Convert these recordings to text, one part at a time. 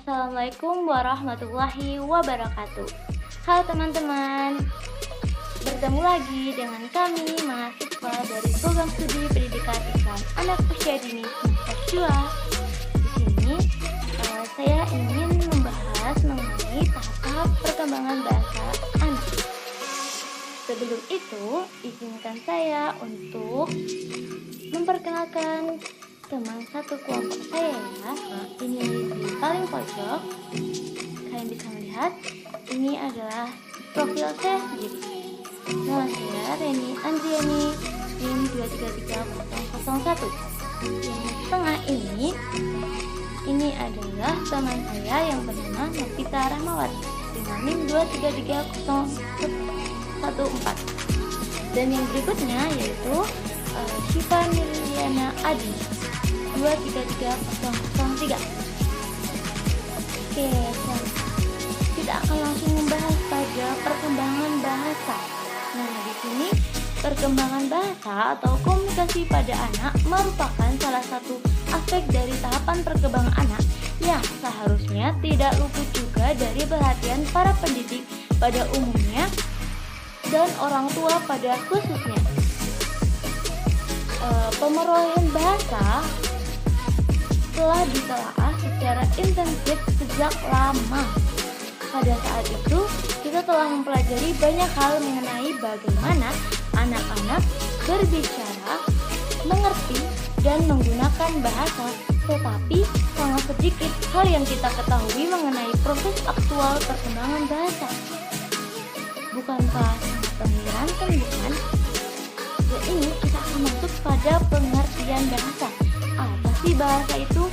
Assalamualaikum warahmatullahi wabarakatuh. Halo teman-teman, bertemu lagi dengan kami mahasiswa dari Program Studi Pendidikan Islam Anak Usia Dini semester 2. Di sini saya ingin membahas mengenai tahap perkembangan bahasa anak. Sebelum itu, izinkan saya untuk memperkenalkan teman satu kelompok saya ya. Ini di paling pojok. Kalian bisa melihat ini adalah profil saya sendiri. Nama saya Reni Andriani, NIM 2330001. Yang di tengah ini adalah teman saya yang bernama Novita Rahmawati dengan NIM 2330114. Dan yang berikutnya yaitu Syifa Niliana Adi 23303. Oke, kita akan langsung membahas pada perkembangan bahasa. Nah, di sini perkembangan bahasa atau komunikasi pada anak merupakan salah satu aspek dari tahapan perkembangan anak yang seharusnya tidak luput juga dari perhatian para pendidik pada umumnya dan orang tua pada khususnya. Pemerolehan bahasa telah ditelaah secara intensif sejak lama. Pada saat itu, kita telah mempelajari banyak hal mengenai bagaimana anak-anak berbicara, mengerti, dan menggunakan bahasa, tetapi sangat sedikit hal yang kita ketahui mengenai proses aktual perkembangan bahasa. Bukankah sangat menyeramkan, bukan? Dan ini kita akan masuk pada pengertian bahasa. Apa sih bahasa itu?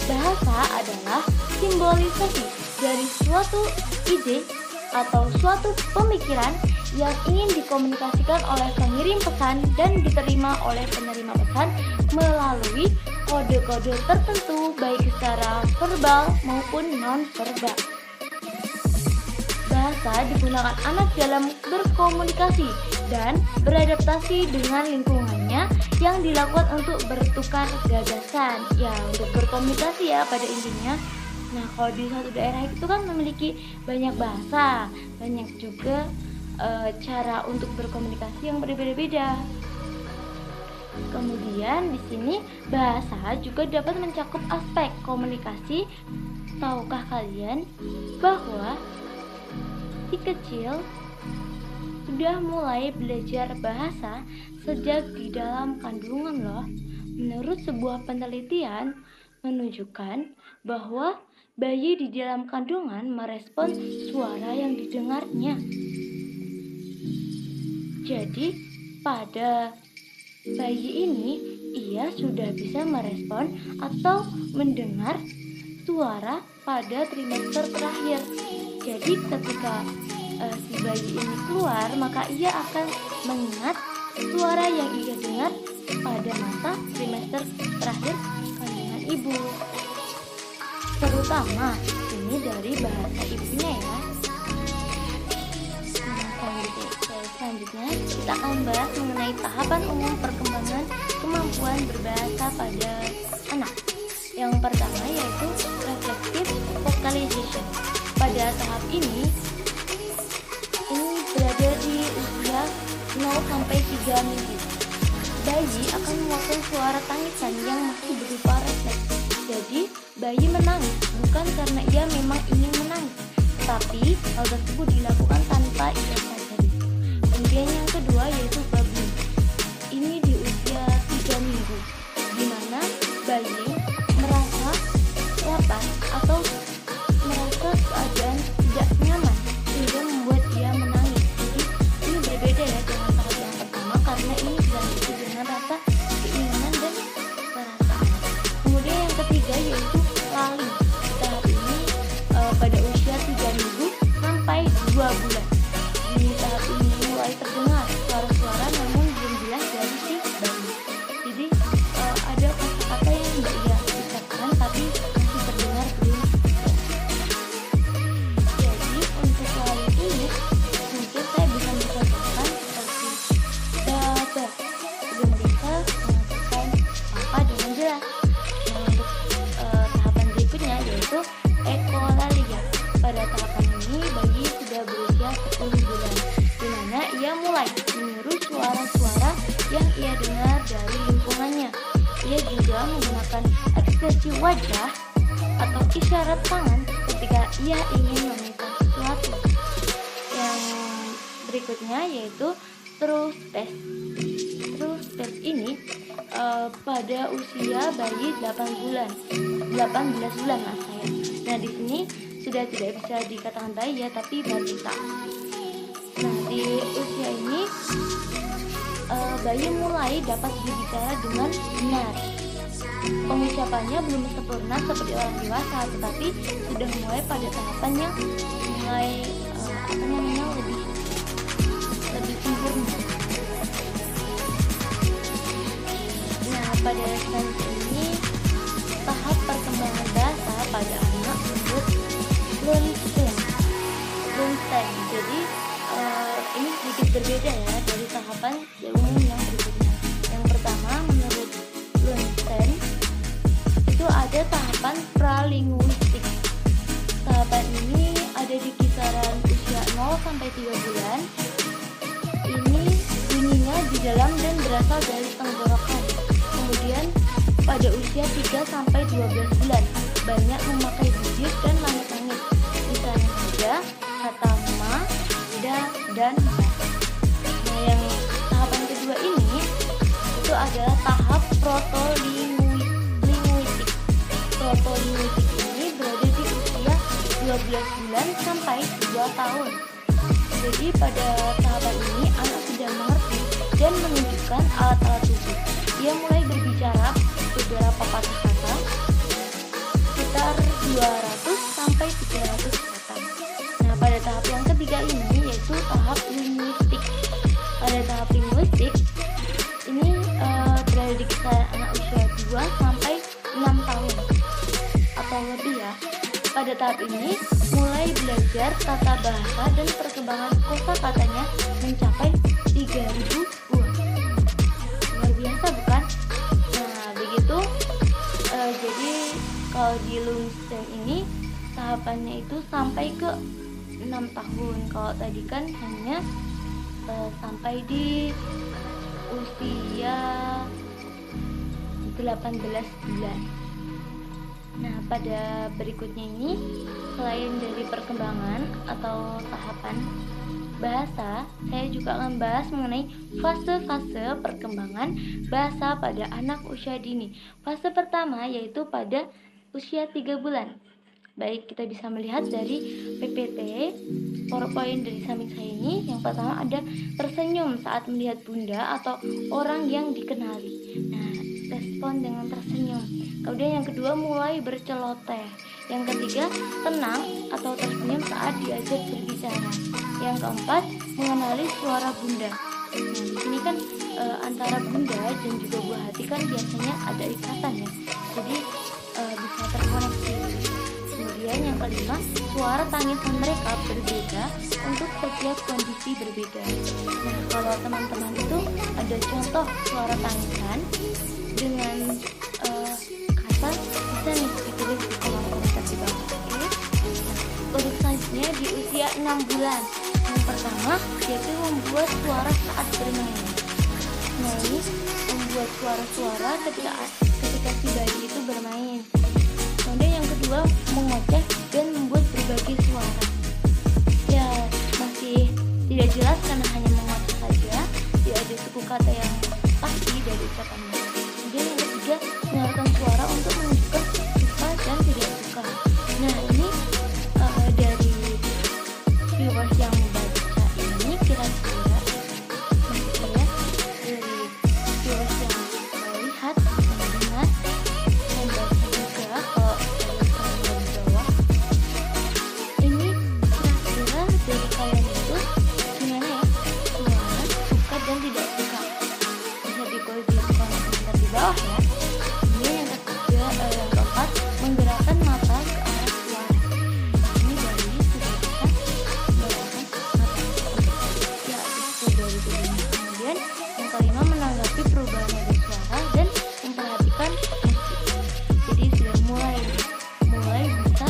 Bahasa adalah simbolisasi dari suatu ide atau suatu pemikiran yang ingin dikomunikasikan oleh pengirim pesan dan diterima oleh penerima pesan melalui kode-kode tertentu baik secara verbal maupun non-verbal. Bahasa digunakan anak dalam berkomunikasi dan beradaptasi dengan lingkungannya yang dilakukan untuk bertukar gagasan, ya untuk berkomunikasi ya pada intinya. Nah, kalau di suatu daerah itu kan memiliki banyak bahasa, banyak juga cara untuk berkomunikasi yang berbeda-beda. Kemudian di sini bahasa juga dapat mencakup aspek komunikasi. Tahukah kalian bahwa si kecil sudah mulai belajar bahasa sejak di dalam kandungan loh. Menurut sebuah penelitian menunjukkan bahwa bayi di dalam kandungan merespons suara yang didengarnya. Jadi pada bayi ini ia sudah bisa merespon atau mendengar suara pada trimester terakhir. Jadi ketika si bayi ini keluar, maka ia akan mengingat suara yang ia dengar pada masa trimester terakhir kandungan ibu. Terutama ini dari bahasa ibunya ya. Selanjutnya kita akan membahas mengenai tahapan umum perkembangan kemampuan berbahasa pada anak. Yang pertama yaitu reflective vocalization. Pada tahap ini berada di usia 0 sampai 3 minggu. Bayi akan mengeluarkan suara tangisan yang masih berupa refleks. Jadi, bayi menangis bukan karena ia memang ingin menangis, tetapi hal tersebut dilakukan tanpa ia sadari. Kemudian yang kedua yaitu babbling. Ini di usia 3 minggu, di mana bayi merasa lapar atau merasa keadaan tidak nyaman sehingga membuat dia menangis. Jadi ini berbeda ya dengan tahap yang pertama karena ini dilanjutkan dengan rasa keinginan dan perasaan. Kemudian yang ketiga yaitu lali. Tahap ini pada usia 3 minggu sampai 2 bulan. Di tahap ini mulai terdengar suara-suara namun belum jelas dari si bayi. Jadi ada kata-kata yang tidak ia ucapkan tapi masih terdengar belum. Jadi untuk lali ini mungkin saya bisa mencontohkan seperti baba belum bisa mengatakan apa dengan jelas. Nah, untuk tahapan berikutnya yaitu wajah atau isyarat tangan ketika ia ingin meminta sesuatu. Yang berikutnya yaitu through space. Through space ini pada usia bayi 18 bulan mas saya. Nah di sini sudah tidak bisa dikatakan bayi ya, tapi balita. Nah di usia ini bayi mulai dapat berbicara dengan benar. Pengucapannya belum sempurna seperti orang dewasa, tetapi sudah mulai pada tahapan yang mulai lebih sempurna. Nah pada stadium ini tahap perkembangan bahasa pada anak disebut Lunstein. Jadi ini sedikit berbeda ya dari tahapan umum yang berikutnya. Yang pertama menurut Lunstein itu ada tahapan pralinguistik. Tahapan ini ada di kisaran usia 0 sampai 3 bulan. Ini bunyinya di dalam dan berasal dari tenggorokan. Kemudian pada usia 3 sampai 12 bulan banyak memakai bibir dan langit-langit. Misalnya saja kata ma, da, dan ba. Nah yang tahapan kedua ini itu adalah tahap protolinguistik. Protolinguistik ini berada di usia 12 bulan sampai 2 tahun. Jadi pada tahapan ini anak sudah mengerti dan menunjukkan alat-alat tubuh. Dia mulai berbicara beberapa patah kata, sekitar 200 sampai 300 kata. Nah pada tahap yang ketiga ini yaitu tahap linguistik. Pada tahap linguistik ini berada di kisaran anak usia 2 sampai 6 tahun atau lebih ya. Pada tahap ini mulai belajar tata bahasa dan perkembangan kosakatanya mencapai 3.000 buah. Luar biasa bukan? Nah begitu. Jadi kalau di Lunstein ini tahapannya itu sampai ke 6 tahun. Kalau tadi kan hanya sampai di usia 18 bulan. Nah pada berikutnya ini selain dari perkembangan atau tahapan bahasa, saya juga akan bahas mengenai fase-fase perkembangan bahasa pada anak usia dini. Fase pertama yaitu pada usia 3 bulan. Baik, kita bisa melihat dari PPT PowerPoint dari samping saya ini. Yang pertama ada tersenyum saat melihat bunda atau orang yang dikenali. Nah, respon dengan tersenyum. Kemudian yang kedua mulai berceloteh. Yang ketiga tenang atau tersenyum saat diajak berbicara. Yang keempat mengenali suara bunda. Nah, di sini kan antara bunda dan juga buah hati kan biasanya ada ikatan ya. Jadi bisa terkoneksi. Kemudian yang kelima, suara tangisan mereka berbeda untuk setiap kondisi berbeda. Nah, kalau teman-teman itu ada contoh suara tangisan dengan kata, bisa nih ditulis di kolom komentar di bawah. Oke. Nah, untuk selanjutnya di usia 6 bulan. Yang pertama yaitu membuat suara saat bermain. Nah, ini membuat suara-suara ketika si bayi itu bermain. Kemudian yang kedua mengoceh dan membuat berbagai suara. Ya masih tidak jelas karena hanya mengoceh saja, tidak ada suku kata yang pasti dari ucapannya. Kemudian yang ketiga mengeluarkan suara untuk menunjukkan suka dan tidak suka. Nah ini dari viewers yang membaca ini kira-kira dari viewers yang lihat mendengar membaca juga kalau dari bawah ini kira-kira dari kalian itu gimana ya suara suka dan tidak suka, bisa ditulis di kolom komentar di bawah ya. Ini yang ketiga, yang keempat menggerakkan mata ke arah suara. Ini bayi sudah bisa menggerakkan mata ya itu dari dulunya. Kemudian yang kelima menanggapi perubahan dari suara dan memperhatikan musik. Jadi sudah mulai bisa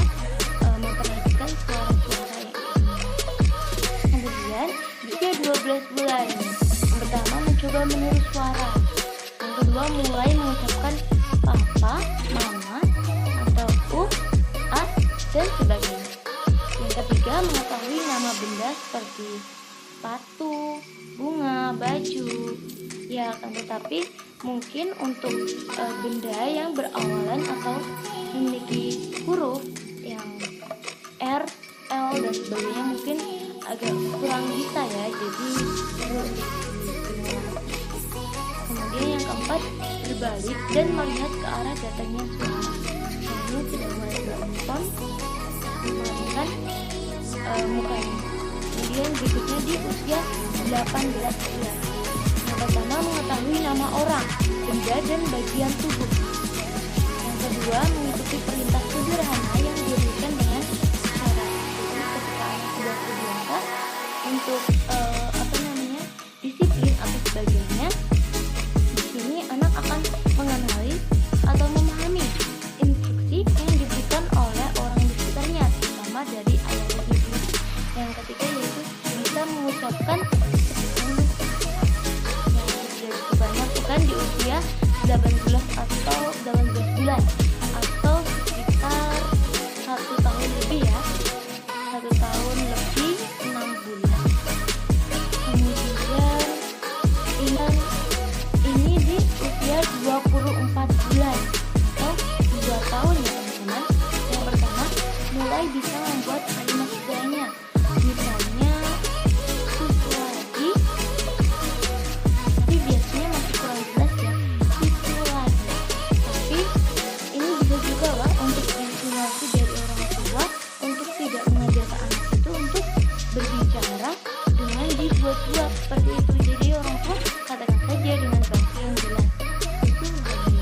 memperhatikan suara-suara yang ini. Kemudian di usia 12 bulan yang pertama mencoba meniru suara. Yang kedua mulai mengucapkan papa, mama, dan sebagainya. Yang ketiga, mengetahui nama benda seperti sepatu, bunga, baju. Ya, akan tetapi mungkin untuk benda yang berawalan atau memiliki huruf yang R, L, dan sebagainya mungkin agak kurang bisa ya, jadi perlu didengar. Kemudian yang keempat, berbalik dan melihat ke arah datangnya suara. Ini tidak boleh berpenton, melainkan mukanya. Kemudian berikutnya di usia 18 bulan. Yang pertama, mengetahui nama orang, benda, dan bagian tubuh. Yang kedua, mengikuti perintah sederhana yang diberikan dengan cara. Jadi ketika anak sudah terbiasa untuk disiplin atau sebagainya, di sini anak akan mengenali atau memahami instruksi yang diberikan oleh orang di sekitarnya, terutama dari ayah dan ibu. Yang ketiga yaitu bisa mengucapkan 10 yang sudah banyak bukan di usia 18 atau 18 bulan atau sekitar 1 tahun lebih ya, 1 tahun lebih 6 bulan. Kemudian ini di usia 24 bulan atau 2 tahun ya teman-teman. Yang pertama, mulai bisa membuat kalimat seadanya. Misalnya susu lagi, tapi biasanya masih kurang jelas ya, susu lagi. Tapi ini bisa juga lah untuk diinstruksi dari orang tua untuk tidak mengajarkan anak itu untuk berbicara dengan dibuat-buat seperti itu. Jadi orang tua katakan saja dengan bahasa yang jelas. Itu lagi.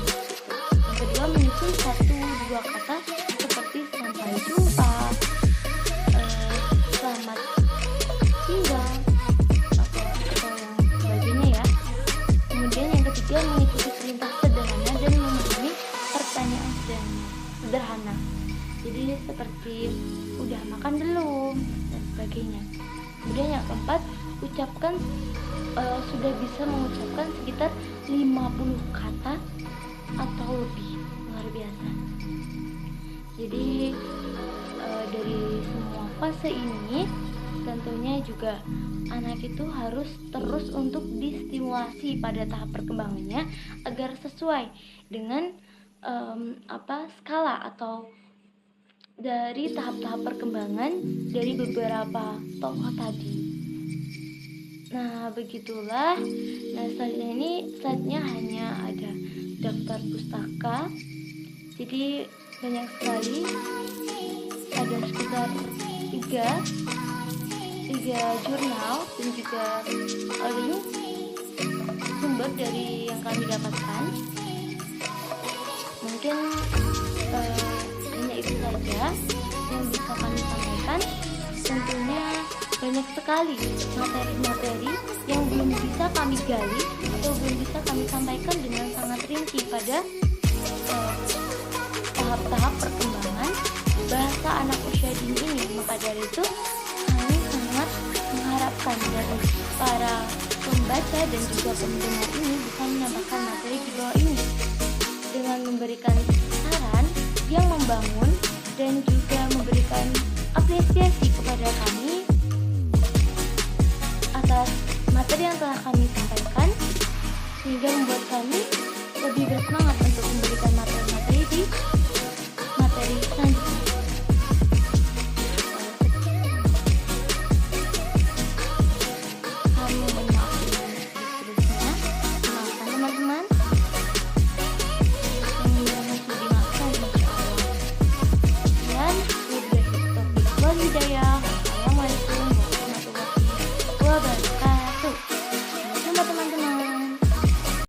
Yang kedua, menyusun 1-2 kata seperti sampai jumpa, selamat tinggal, atau yang sebagainya ya. Kemudian yang ketiga, mengikuti perintah sederhana dan memahami pertanyaan sederhana. Jadi seperti udah makan belum dan sebagainya. Kemudian yang keempat, sudah bisa mengucapkan sekitar 50 kata atau lebih. Luar biasa. Jadi dari semua fase ini tentunya juga anak itu harus terus untuk distimulasi pada tahap perkembangannya agar sesuai dengan skala atau dari tahap-tahap perkembangan dari beberapa tokoh tadi. Nah, begitulah. Nah, selanjutnya ini slide-nya hanya ada daftar pustaka. Jadi banyak sekali, ada sekitar 3 jurnal dan juga link sumber dari yang kami dapatkan. Mungkin hanya itu saja yang bisa kami sampaikan. Tentunya banyak sekali materi-materi yang belum bisa kami gali atau belum bisa kami sampaikan dengan sangat rinci pada tahap-tahap perkembangan bahasa anak usia dini ini. Maka dari itu kami sangat mengharapkan dari para pembaca dan juga pendengar ini bisa menambahkan materi di bawah ini dengan memberikan saran yang membangun dan juga memberikan apresiasi kepada kami atas materi yang telah kami sampaikan, sehingga membuat kami lebih bersemangat untuk memberikan